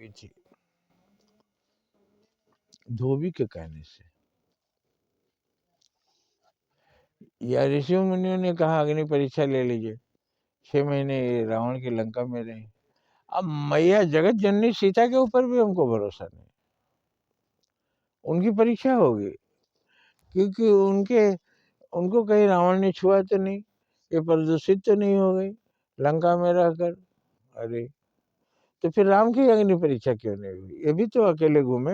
हुई थी धोबी के कहने से। या ऋषि मुनियों ने कहा अग्नि परीक्षा ले लीजिए, 6 महीने रावण की लंका में रहे। अब मैया जगत जननी सीता के ऊपर भी हमको भरोसा नहीं, उनकी परीक्षा होगी, क्योंकि उनको कहीं रावण ने छुआ तो नहीं, ये प्रदूषित तो नहीं हो गई लंका में रहकर। अरे तो फिर राम की अग्नि परीक्षा क्यों नहीं हुई? ये भी तो अकेले घूमे,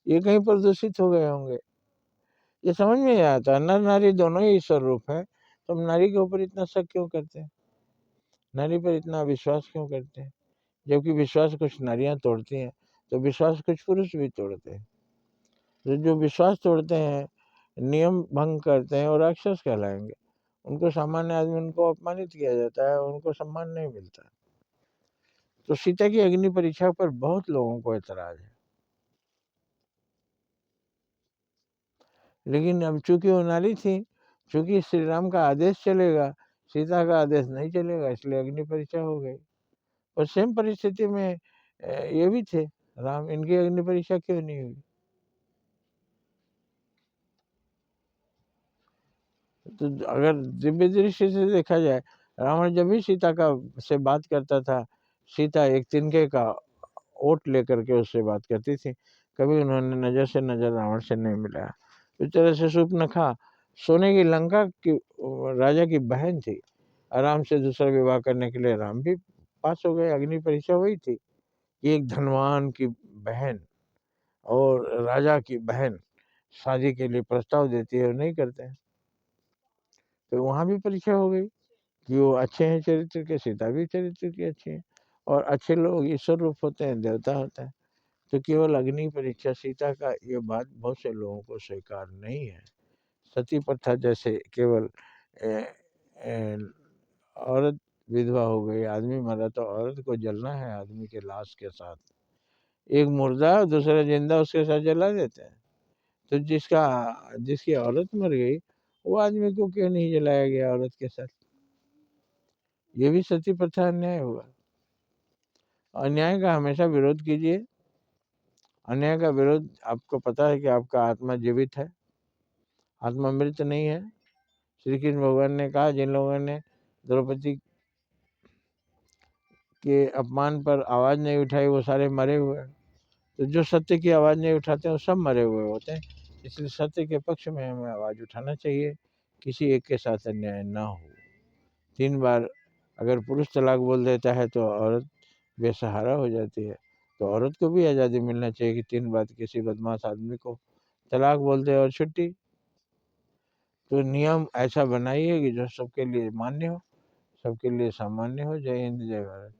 ये कहीं प्रदूषित हो गए होंगे। ये समझ में नहीं आता। नर नारी दोनों ही ईश्वर रूप है, तो हम नारी के ऊपर इतना शक क्यों करते हैं, नारी पर इतना विश्वास क्यों करते हैं? जबकि विश्वास कुछ नारियां तोड़ती हैं, तो विश्वास कुछ पुरुष भी तोड़ते हैं। जो विश्वास तोड़ते हैं, नियम भंग करते हैं, और राक्षस कहलाएंगे। उनको सामान्य आदमी उनको अपमानित किया जाता है, उनको सम्मान नहीं मिलता। तो सीता की अग्नि परीक्षा पर बहुत लोगों को ऐतराज है, लेकिन अब चूंकि वो नारी थी, चूंकि श्री राम का आदेश चलेगा, सीता का आदेश नहीं चलेगा, इसलिए अग्नि परीक्षा हो गई। और सेम परिस्थिति में ये भी थे राम, इनकी अग्नि परीक्षा क्यों नहीं हुई? तो अगर दिव्य दृष्टि से देखा जाए, रावण जब भी सीता का से बात करता था, सीता एक तिनके का ओट लेकर के उससे बात करती थी। कभी उन्होंने नजर से नजर रावण से नहीं मिलाया। इस तरह से शूर्पणखा सोने की लंका की राजा की बहन थी, आराम से दूसरा विवाह करने के लिए राम भी पास हो गए। अग्नि परीक्षा वही थी कि एक धनवान की बहन और राजा की बहन शादी के लिए प्रस्ताव देती है और नहीं करते हैं, तो वहाँ भी परीक्षा हो गई कि वो अच्छे हैं चरित्र के, सीता भी चरित्र की अच्छी है। और अच्छे लोग ईश्वर रूप होते हैं, देवता होता है। तो केवल अग्नि परीक्षा सीता का, ये बात बहुत से लोगों को स्वीकार नहीं है। सती प्रथा जैसे केवल औरत विधवा हो गई, आदमी मरा तो औरत को जलना है आदमी के लाश के साथ, एक मुर्दा दूसरा जिंदा उसके साथ जला देते हैं। तो जिसकी औरत मर गई, वो आदमी को क्यों नहीं जलाया गया औरत के साथ? ये भी सती प्रथा अन्याय हुआ। अन्याय का हमेशा विरोध कीजिए। अन्याय का विरोध, आपको पता है कि आपका आत्मा जीवित है, आत्मा मृत नहीं है। श्री कृष्ण भगवान ने कहा, जिन लोगों ने द्रौपदी के अपमान पर आवाज नहीं उठाई वो सारे मरे हुए हैं। तो जो सत्य की आवाज नहीं उठाते हैं वो सब मरे हुए होते हैं। इसलिए सत्य के पक्ष में हमें आवाज उठाना चाहिए, किसी एक के साथ अन्याय ना हो। 3 बार अगर पुरुष तलाक बोल देता है तो औरत बेसहारा हो जाती है। तो औरत को भी आज़ादी मिलना चाहिए कि 3 बार किसी बदमाश आदमी को तलाक बोल दे और छुट्टी। तो नियम ऐसा बनाइए कि जो सबके लिए मान्य हो, सबके लिए सामान्य हो। जय हिंद, जय भारत।